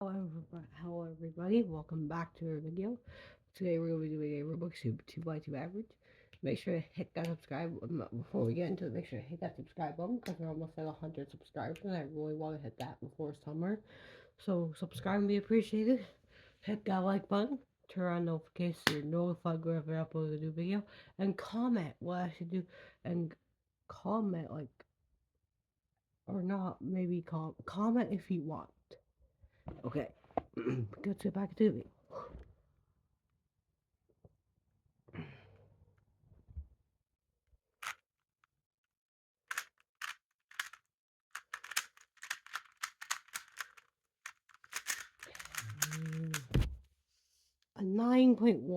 Hello everybody, welcome back to our video. Today we're going to be doing a Rubik Cube 2x2 average. Make sure to hit that subscribe before we get into it. Make sure to hit that subscribe button because we're almost at 100 subscribers and I really want to hit that before summer. So subscribe and be appreciated. Hit that like button, turn on notifications so you're notified whenever I upload a new video, and comment what I should do, and comment or not, maybe comment if you want. Okay, let's get back to the video. 9.18.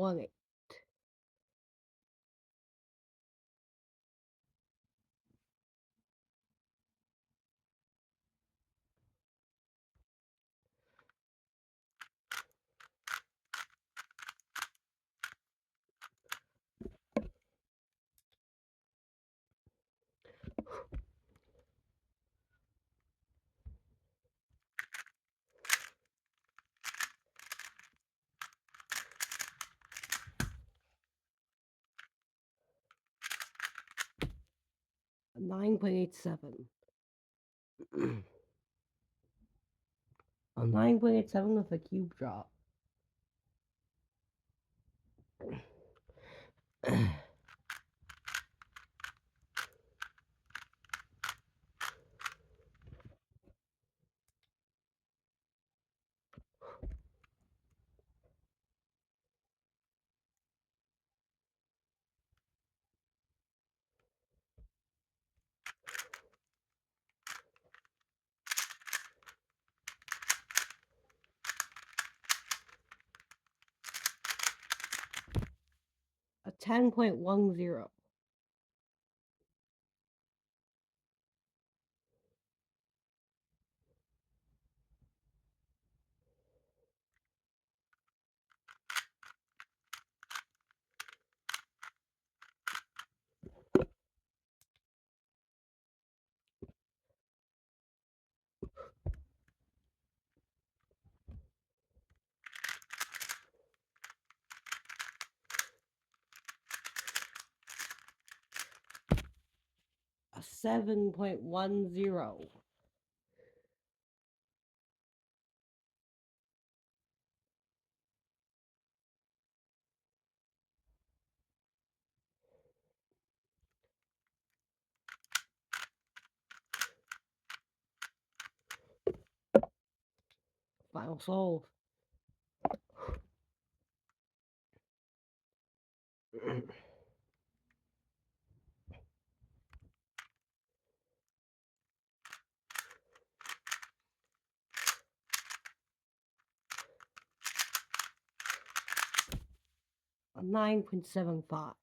A 9.87. A 9.87 with a cube drop. A 10.10. A 7.10. Final solve. A 9.75.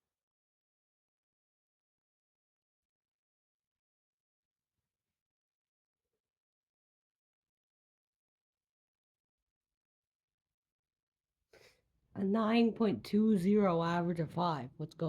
A 9.20 average of 5. Let's go.